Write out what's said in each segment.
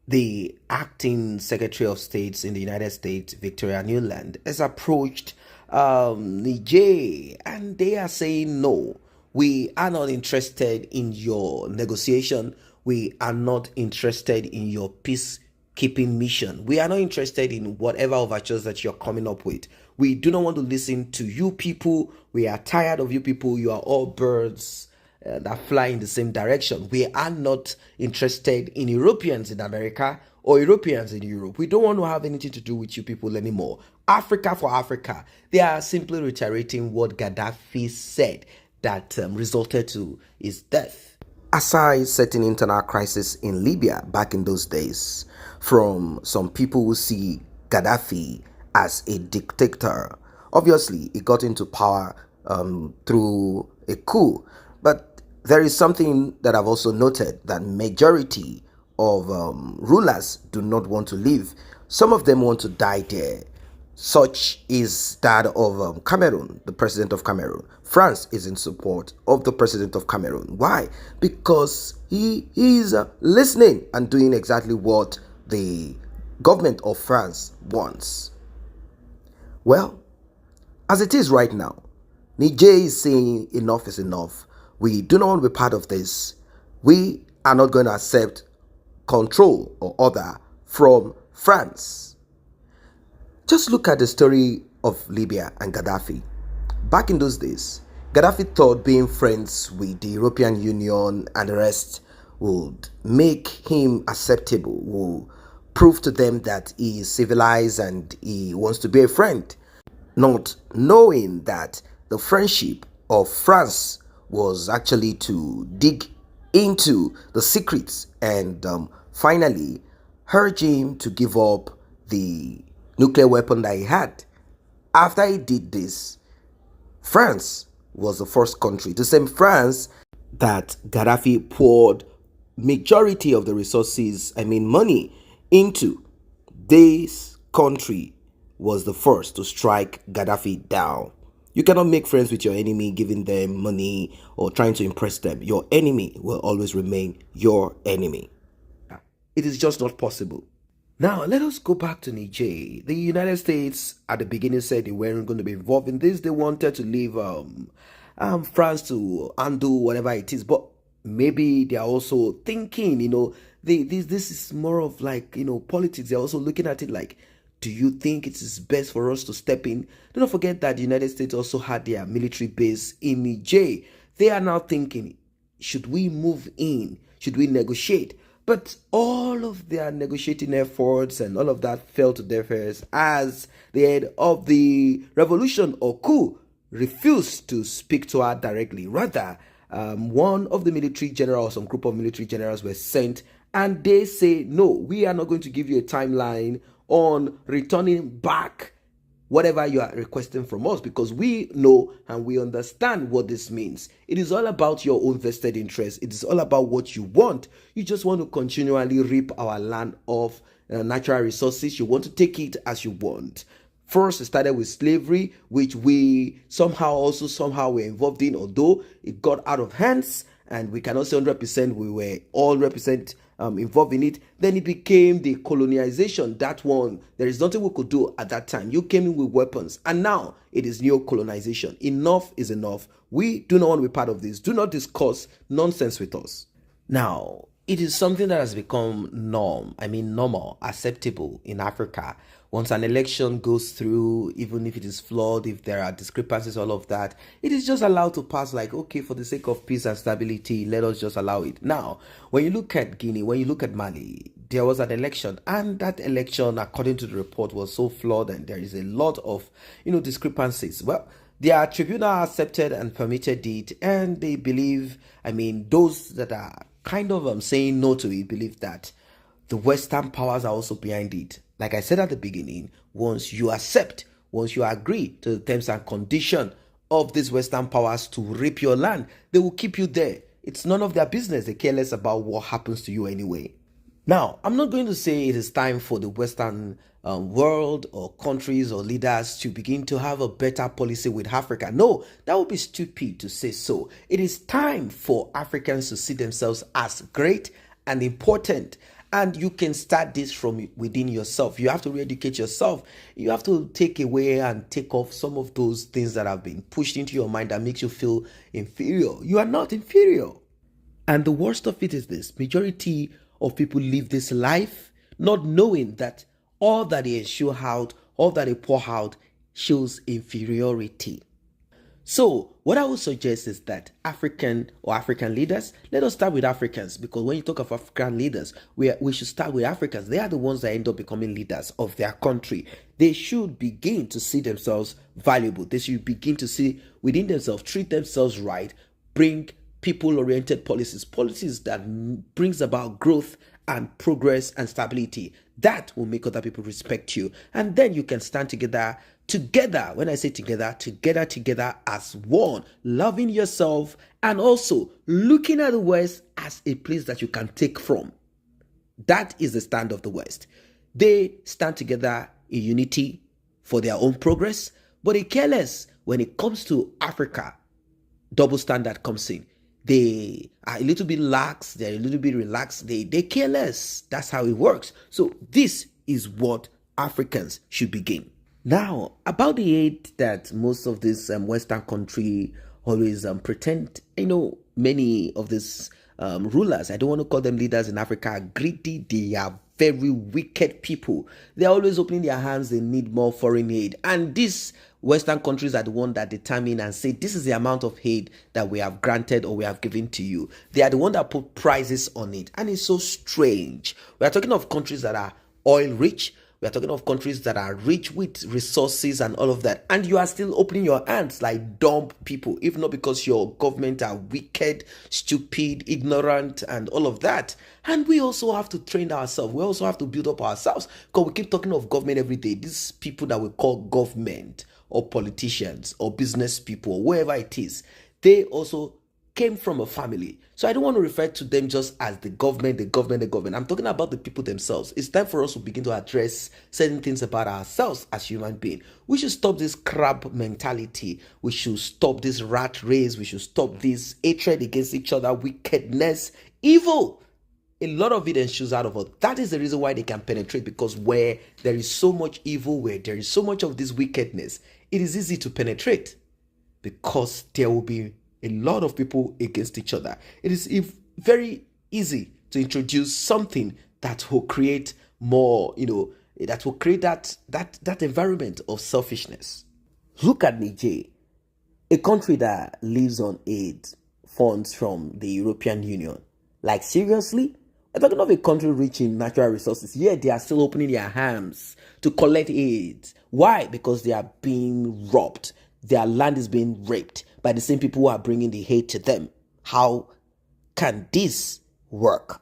The acting Secretary of State in the United States, Victoria Nuland, has approached Niger, and they are saying no. We are not interested in your negotiation. We are not interested in your peacekeeping mission. We are not interested in whatever overtures that you're coming up with. We do not want to listen to you people. We are tired of you people. You are all birds that fly in the same direction. We are not interested in Europeans in America or Europeans in Europe. We don't want to have anything to do with you people anymore. Africa for Africa. They are simply reiterating what Gaddafi said that resulted to his death. Aside certain internal crisis in Libya back in those days, from some people who see Gaddafi as a dictator. Obviously, he got into power through a coup, but there is something that I've also noted that majority of rulers do not want to live. Some of them want to die there. Such is that of Cameroon, the president of Cameroon. France is in support of the president of Cameroon. Why? Because he is listening and doing exactly what the government of France wants. Well, as it is right now, Niger is saying enough is enough. We do not want to be part of this. We are not going to accept control or order from France. Just look at the story of Libya and Gaddafi. Back in those days, Gaddafi thought being friends with the European Union and the rest would make him acceptable, will prove to them that he is civilized and he wants to be a friend, not knowing that the friendship of France was actually to dig into the secrets and finally urge him to give up the nuclear weapon that he had. After he did this, France was the first country, the same France that Gaddafi poured majority of the resources, money into. This country was the first to strike Gaddafi down. You cannot make friends with your enemy, giving them money or trying to impress them. Your enemy will always remain your enemy. It is just not possible. Now, let us go back to Niger. The United States at the beginning said they weren't going to be involved in this. They wanted to leave France to undo whatever it is. But maybe they are also thinking, this is more of like, politics. They're also looking at it like, do you think it is best for us to step in? Do not forget that the United States also had their military base in Niger. They are now thinking, should we move in? Should we negotiate? But all of their negotiating efforts and all of that fell to deaf ears as the head of the revolution or coup refused to speak to her directly. Rather, one of the military generals, some group of military generals were sent, and they say, no, we are not going to give you a timeline on returning back whatever you are requesting from us, because we know and we understand what this means. It is all about your own vested interest. It is all about what you want. You just want to continually rip our land of natural resources. You want to take it as you want. First, it started with slavery, which we somehow were involved in, although it got out of hands, and we cannot say 100% we were all represent involved in it. Then it became the colonization. That one, there is nothing we could do at that time. You came in with weapons, and now it is neo colonization. Enough is enough. We do not want to be part of this. Do not discuss nonsense with us. Now, it is something that has become normal, acceptable in Africa. Once an election goes through, even if it is flawed, if there are discrepancies, all of that, it is just allowed to pass like, okay, for the sake of peace and stability, let us just allow it. Now, when you look at Guinea, when you look at Mali, there was an election, and that election, according to the report, was so flawed, and there is a lot of, discrepancies. Well, their tribunal accepted and permitted it, and they believe, those that are kind of saying no to it believe that the Western powers are also behind it. Like I said at the beginning, once you agree to the terms and conditions of these Western powers to rape your land, they will keep you there. It's none of their business. They care less about what happens to you anyway. Now, I'm not going to say it is time for the Western world or countries or leaders to begin to have a better policy with Africa. No, that would be stupid to say so. It is time for Africans to see themselves as great and important, And you can start this from within yourself. You have to re-educate yourself. You have to take away and take off some of those things that have been pushed into your mind that makes you feel inferior. You are not inferior. And the worst of it is this: majority of people live this life not knowing that all that they show out, all that they pour out, shows inferiority. So, what I would suggest is that African leaders, let us start with Africans, because when you talk of African leaders, we should start with Africans. They are the ones that end up becoming leaders of their country. They should begin to see themselves valuable. They should begin to see within themselves, treat themselves right, bring people-oriented policies that brings about growth and progress and stability. That will make other people respect you, and then you can stand together. When I say together as one, loving yourself and also looking at the West as a place that you can take from. That is the stand of the West. They stand together in unity for their own progress, but they care less when it comes to Africa. Double standard comes in. They are a little bit lax, they're a little bit relaxed, they care less. That's how it works. So this is what Africans should begin. Now, about the aid that most of these Western country always pretend, many of these rulers, I don't want to call them leaders in Africa, are greedy. They are very wicked people. They're always opening their hands. They need more foreign aid. And these Western countries are the one that determine and say, this is the amount of aid that we have granted or we have given to you. They are the one that put prices on it. And it's so strange. We are talking of countries that are oil rich. We are talking of countries that are rich with resources and all of that. And you are still opening your hands like dumb people, if not because your government are wicked, stupid, ignorant, and all of that. And we also have to train ourselves. We also have to build up ourselves, because we keep talking of government every day. These people that we call government or politicians or business people or wherever it is, they also came from a family. So I don't want to refer to them just as the government. I'm talking about the people themselves. It's time for us to begin to address certain things about ourselves as human beings. We should stop this crab mentality. We should stop this rat race. We should stop this hatred against each other, wickedness, evil. A lot of it ensues out of us. That is the reason why they can penetrate, because where there is so much evil, where there is so much of this wickedness, it is easy to penetrate, because there will be a lot of people against each other. It is very easy to introduce something that will create more, that will create that environment of selfishness. Look at Niger, a country that lives on aid funds from the European Union. Like, seriously? We're talking of a country rich in natural resources, yet they are still opening their hands to collect aid. Why? Because they are being robbed. Their land is being raped by the same people who are bringing the hate to them. How can this work?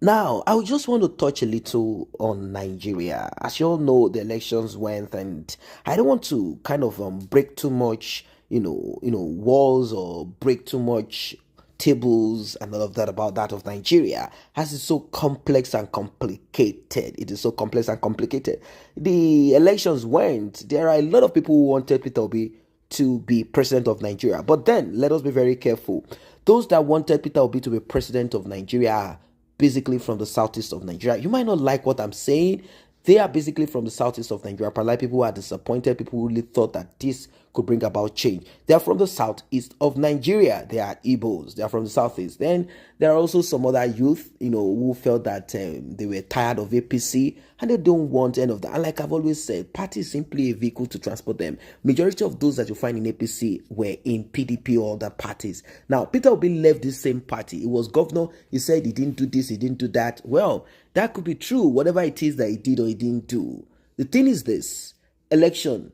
Now, I just want to touch a little on Nigeria. As you all know, the elections went, and I don't want to kind of break too much, walls, or break too much tables and all of that about that of Nigeria, as it's so complex and complicated. It is so complex and complicated. The elections went. There are a lot of people who wanted Peter Obi to be president of Nigeria. But then, let us be very careful. Those that wanted Peter Obi to be president of Nigeria are basically from the southeast of Nigeria. You might not like what I'm saying. They are basically from the southeast of Nigeria. But like, people who are disappointed, people who really thought that this could bring about change. They are from the southeast of Nigeria. They are Igbos. They are from the southeast. Then there are also some other youth, who felt that they were tired of APC and they don't want any of that. And like I've always said, party is simply a vehicle to transport them. Majority of those that you find in APC were in PDP or other parties. Now, Peter Obi left this same party. He was governor. He said he didn't do this, he didn't do that. Well, that could be true, whatever it is that he did or he didn't do. The thing is this: election,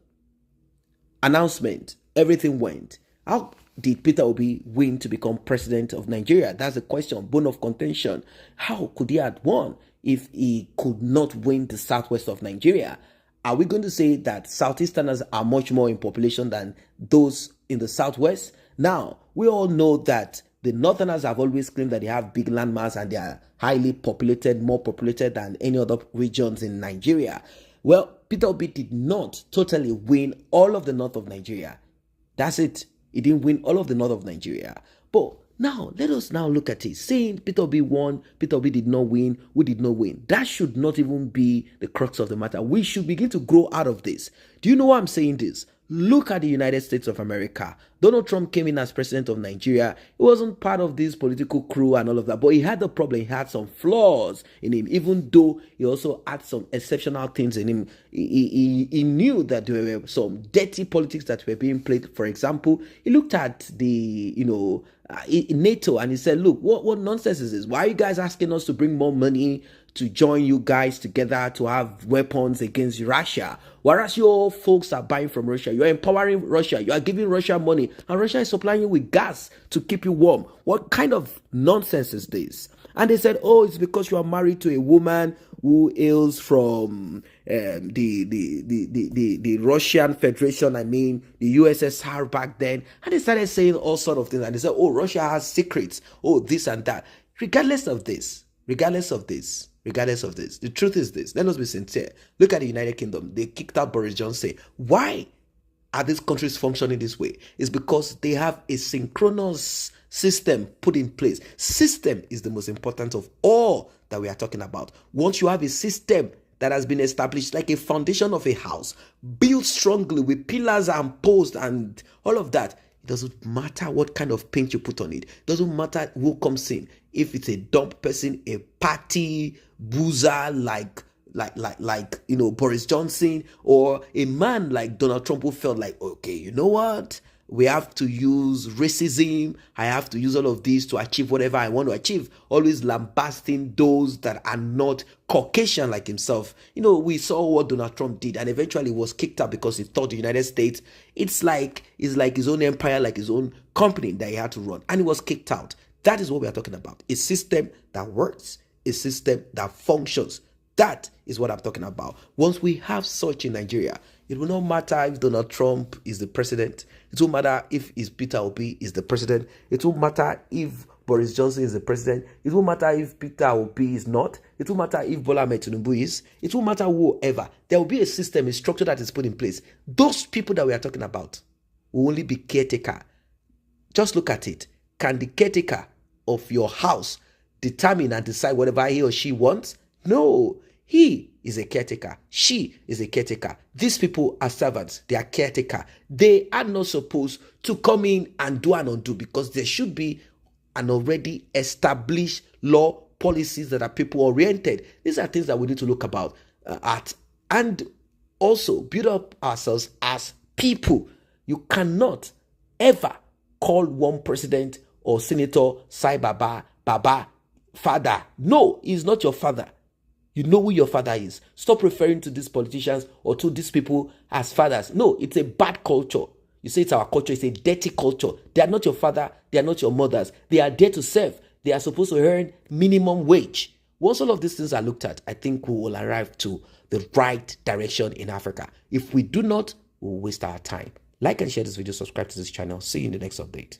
announcement, everything went. How did Peter Obi win to become president of Nigeria? That's the question, bone of contention. How could he have won if he could not win the southwest of Nigeria? Are we going to say that Southeasterners are much more in population than those in the southwest? Now, we all know that the Northerners have always claimed that they have big landmass and they are highly populated, more populated than any other regions in Nigeria. Well, Peter Obi did not totally win all of the north of Nigeria. That's it. He didn't win all of the north of Nigeria. But Now, let us now look at it. Saying Peter Obi won, Peter Obi did not win, who did not win. That should not even be the crux of the matter. We should begin to grow out of this. Do you know why I'm saying this? Look at the United States of America. Donald Trump came in as president of Nigeria. He wasn't part of this political crew and all of that, but he had a problem. He had some flaws in him, even though he also had some exceptional things in him. He knew that there were some dirty politics that were being played. For example, he looked at the, NATO, and he said, look, what nonsense is this? Why are you guys asking us to bring more money to join you guys together to have weapons against Russia, whereas your folks are buying from Russia? You're empowering Russia, you are giving Russia money, and Russia is supplying you with gas to keep you warm. What kind of nonsense is this? And they said, oh, it's because you are married to a woman who hails from the Russian Federation, I mean, the USSR back then. And they started saying all sort of things. And they said, oh, Russia has secrets. Oh, this and that. Regardless of this, the truth is this. Let us be sincere. Look at the United Kingdom. They kicked out Boris Johnson. Why are these countries functioning this way? It's because they have a synchronous system put in place. System is the most important of all that we are talking about. Once you have a system that has been established, like a foundation of a house, built strongly with pillars and posts and all of that, it doesn't matter what kind of paint you put on it. It doesn't matter who comes in. If it's a dumb person, a party boozer like Boris Johnson, or a man like Donald Trump who felt like, okay, you know what? We have to use racism. I have to use all of this to achieve whatever I want to achieve. Always lambasting those that are not Caucasian like himself. We saw what Donald Trump did, and eventually was kicked out because he thought the United States, it's like his own empire, like his own company that he had to run, and he was kicked out. That is what we are talking about. A system that works, a system that functions. That is what I'm talking about. Once we have such in Nigeria, it will not matter if Donald Trump is the president. It won't matter if Peter Obi is the president. It won't matter if Boris Johnson is the president. It won't matter if Peter Obi is not. It won't matter if Bola Ahmed Tinubu is. It won't matter whoever. There will be a system, a structure that is put in place. Those people that we are talking about will only be caretaker. Just look at it. Can the caretaker of your house determine and decide whatever he or she wants? No. He is a caretaker. She is a caretaker. These people are servants. They are caretaker. They are not supposed to come in and do and undo, because there should be an already established law, policies that are people-oriented. These are things that we need to look at and also build up ourselves as people. You cannot ever call one president or senator Sai Baba, father. No, he's not your father. You know who your father is. Stop referring to these politicians or to these people as fathers. No, it's a bad culture. You say it's our culture. It's a dirty culture. They are not your father. They are not your mothers. They are there to serve. They are supposed to earn minimum wage. Once all of these things are looked at, I think we will arrive to the right direction in Africa. If we do not, we'll waste our time. Like and share this video. Subscribe to this channel. See you in the next update.